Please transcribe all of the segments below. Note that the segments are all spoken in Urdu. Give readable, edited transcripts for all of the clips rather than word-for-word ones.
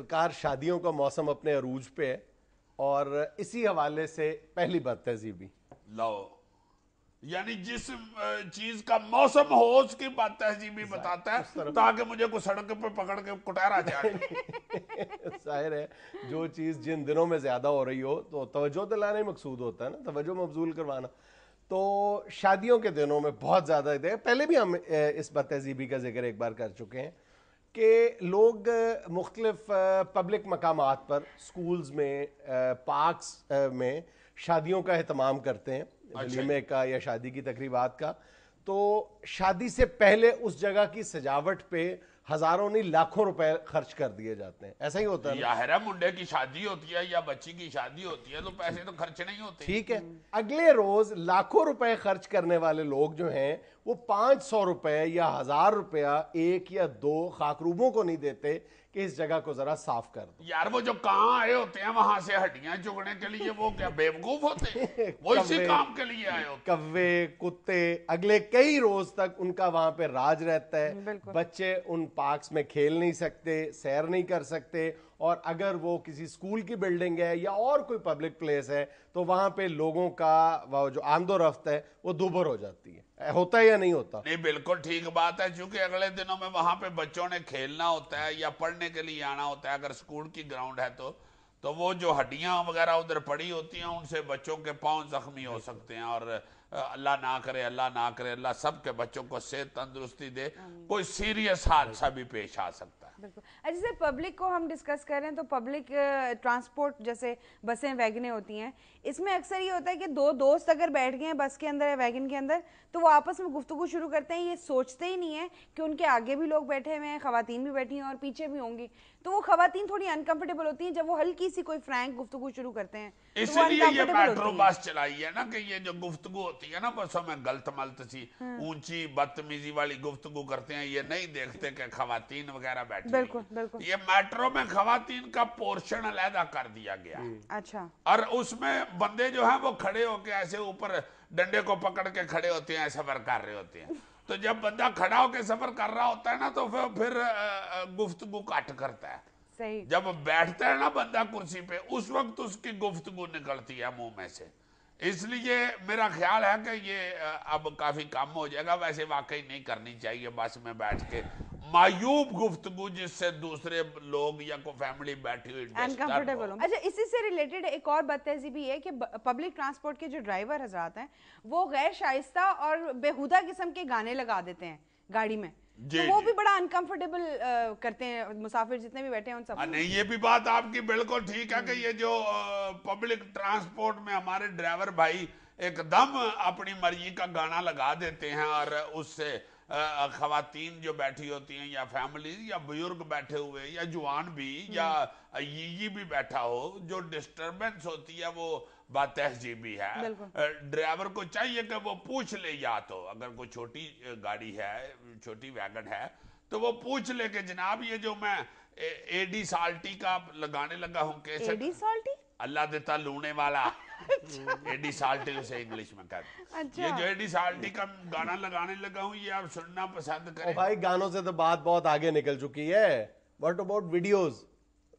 سرکار شادیوں کا موسم اپنے عروج پہ ہے اور اسی حوالے سے پہلی بات تہذیبی لو یعنی جس چیز کا موسم ہو اس کی بات تہذیبی بتاتا ہے تاکہ مجھے کوئی سڑک پہ پکڑ کے کٹہرا جائے. ظاہر ہے جو چیز جن دنوں میں زیادہ ہو رہی ہو تو توجہ دلانا ہی مقصود ہوتا ہے نا, توجہ مبذول کروانا. تو شادیوں کے دنوں میں بہت زیادہ ہے, پہلے بھی ہم اس بات تہذیبی کا ذکر ایک بار کر چکے ہیں کہ لوگ مختلف پبلک مقامات پر سکولز میں, پارکس میں شادیوں کا اہتمام کرتے ہیں, ولیمے کا یا شادی کی تقریبات کا. تو شادی سے پہلے اس جگہ کی سجاوٹ پہ ہزاروں نہیں لاکھوں روپے خرچ کر دیے جاتے ہیں. ایسا ہی ہوتا ہے نا, یا منڈے کی شادی ہوتی ہے یا بچی کی شادی ہوتی ہے تو پیسے تو خرچ نہیں ہوتے. ٹھیک ہے, اگلے روز لاکھوں روپے خرچ کرنے والے لوگ جو ہیں وہ 500 روپے یا 1000 روپیہ ایک یا دو خاکروبوں کو نہیں دیتے کہ اس جگہ کو ذرا صاف کر دو. یار وہ جو کہاں آئے ہوتے ہیں وہاں سے ہڈیاں چگنے کے لیے, وہ کیا بے وقوف ہوتے ہیں؟ وہ اسی کام کے لیے آئے ہوتے ہیں. کوے کتے اگلے کئی روز تک ان کا وہاں پہ راج رہتا ہے. بچے ان پارکس میں کھیل نہیں سکتے, سیر نہیں کر سکتے, اور اگر وہ کسی اسکول کی بلڈنگ ہے یا اور کوئی پبلک پلیس ہے تو وہاں پہ لوگوں کا وہ جو آمد و رفت ہے وہ دوبھر ہو جاتی ہے. ہوتا ہے یا نہیں ہوتا؟ نہیں بالکل ٹھیک بات ہے, چونکہ اگلے دنوں میں وہاں پہ بچوں نے کھیلنا ہوتا ہے یا پڑھنے کے لیے آنا ہوتا ہے. اگر اسکول کی گراؤنڈ ہے تو وہ جو ہڈیاں وغیرہ ادھر پڑی ہوتی ہیں ان سے بچوں کے پاؤں زخمی ہو سکتے ہیں, اور اللہ نہ کرے اللہ سب کے بچوں کو صحت تندرستی دے, کوئی سیریس حادثہ بھی پیش آ سکتا ہے. بالکل. جیسے پبلک کو ہم ڈسکس کر رہے ہیں تو پبلک ٹرانسپورٹ جیسے بسیں ویگنیں ہوتی ہیں, اس میں اکثر یہ ہوتا ہے کہ دو دوست اگر بیٹھ گئے ہیں بس کے اندر یا ویگن کے اندر تو وہ آپس میں گفتگو شروع کرتے ہیں, یہ سوچتے ہی نہیں ہیں کہ ان کے آگے بھی لوگ بیٹھے ہوئے ہیں, خواتین بھی بیٹھی ہیں اور پیچھے بھی ہوں گی, تو وہ خواتین تھوڑی انکمفرٹیبل ہوتی ہیں جب وہ ہلکی سی کوئی فرینک گفتگو شروع کرتے ہیں. اس لیے یہ میٹرو بس چلائی ہے نا کہ یہ جو گفتگو ہوتی ہے نا بسوں میں غلط ملت سی اونچی بدتمیزی والی گفتگو کرتے ہیں, یہ نہیں دیکھتے کہ خواتین وغیرہ بیٹھی ہیں. یہ میٹرو میں خواتین کا پورشن علیحدہ کر دیا گیا ہے. اچھا. اور اس میں بندے جو ہیں وہ کھڑے ہو کے ایسے اوپر ڈنڈے کو پکڑ کے کھڑے ہوتے ہیں, سفر کر رہے ہوتے ہیں. تو جب بندہ کھڑا ہو کے سفر کر رہا ہوتا ہے نا تو پھر گفتگو کٹ کرتا ہے. جب بیٹھتا ہے نا بندہ کرسی پہ اس وقت اس کی گفتگو نکلتی ہے منہ میں سے. اس لیے میرا خیال ہے کہ یہ اب کافی کم ہو جائے گا. ویسے واقعی نہیں کرنی چاہیے بس میں بیٹھ کے معیوب گفتگو جس سے دوسرے لوگ یا کوئی فیملی بیٹھی ہوئی انکمفرٹیبل ہو. اچھا, اسی سے ریلیٹڈ ایک اور بات تہذیبی ہے کہ پبلک ٹرانسپورٹ کے جو ڈرائیور حضرات ہیں وہ غیر شائستہ اور بیہودہ قسم کے گانے لگا دیتے ہیں گاڑی میں, تو وہ بھی بڑا انکمفرٹیبل کرتے ہیں مسافر جتنے بھی بیٹھے ہیں ان سب. نہیں یہ بھی بات آپ کی بالکل ٹھیک ہے کہ یہ جو پبلک ٹرانسپورٹ میں ہمارے ڈرائیور بھائی ایک دم اپنی مرضی کا گانا لگا دیتے ہیں اور اس سے خواتین جو بیٹھی ہوتی ہیں یا فیملی یا بزرگ بیٹھے ہوئے یا جوان بھی یا یہ بھی بیٹھا ہو, جو ڈسٹربنس ہوتی ہے وہ بات تہذیبی ہے. ڈرائیور کو چاہیے کہ وہ پوچھ لے, یا تو اگر کوئی چھوٹی گاڑی ہے چھوٹی ویگن ہے تو وہ پوچھ لے کہ جناب یہ جو میں اے ڈی سالٹی کا لگانے لگا ہوں کیسے, اے ڈی سالٹی اللہ دیتا لونے والا اے ڈی سالٹی اسے انگلش میں کہتے ہیں. یہ جو اے ڈی سالٹی کا گانا لگانے لگا ہوں یہ آپ سننا پسند کریں. بھائی گانوں سے تو بات بہت آگے نکل چکی ہے. واٹ اباؤٹ ویڈیوز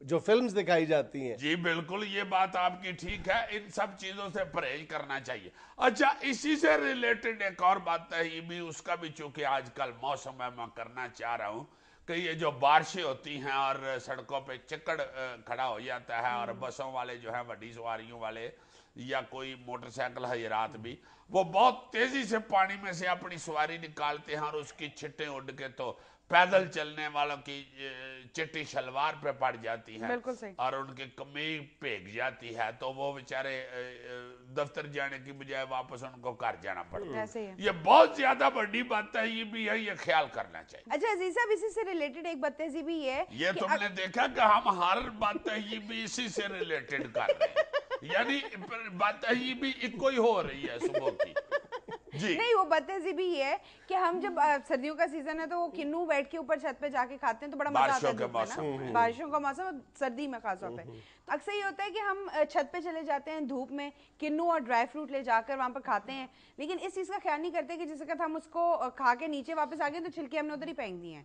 جو فلمز دکھائی جاتی ہیں؟ جی بالکل یہ بات آپ کی ٹھیک ہے, ان سب چیزوں سے پرہیز کرنا چاہیے. اچھا اسی سے ریلیٹڈ ایک اور بات ہے, یہ بھی اس کا بھی چونکہ آج کل موسم ہے میں کرنا چاہ رہا ہوں کہ یہ جو بارشیں ہوتی ہیں اور سڑکوں پہ چکڑ کھڑا ہو جاتا ہے اور بسوں والے جو ہیں بڑی سواریوں والے یا کوئی موٹر سائیکل حضرات بھی وہ بہت تیزی سے پانی میں سے اپنی سواری نکالتے ہیں اور اس کی چھٹیں اڑ کے تو پیدل چلنے والوں کی چٹی شلوار پہ پڑ جاتی ہیں اور ان کی کمیز پھینک جاتی ہے, تو وہ بیچارے دفتر جانے کی بجائے واپس ان کو گھر جانا پڑتا ہے. یہ بہت زیادہ بڑی بات ہے, یہ بھی ہے, یہ خیال کرنا چاہیے. اچھا عزیز صاحب اسی سے ریلیٹڈ ایک بات تہذیبی یہ ہے, یہ تم نے دیکھا کہ ہم ہر بات یہ بھی اسی سے ریلیٹڈ کر رہے ہیں, یعنی بات یہ بھی ایک کوئی ہو رہی ہے صبح کی. جی نہیں وہ بات تہذیبی یہ ہے کہ ہم جب سردیوں کا سیزن ہے تو وہ کنو بیٹھ کے اوپر چھت پہ جا کے کھاتے ہیں تو بڑا مزہ آتا ہے. بارشوں کا موسم سردی میں خاص طور پہ تو اکثر یہ ہوتا ہے کہ ہم چھت پہ چلے جاتے ہیں دھوپ میں, کنو اور ڈرائی فروٹ لے جا کر وہاں پہ کھاتے ہیں, لیکن اس چیز کا خیال نہیں کرتے کہ جس وقت ہم اس کو کھا کے نیچے واپس آ گئے تو چھلکے ہم نے ادھر ہی پھینک دیے ہیں.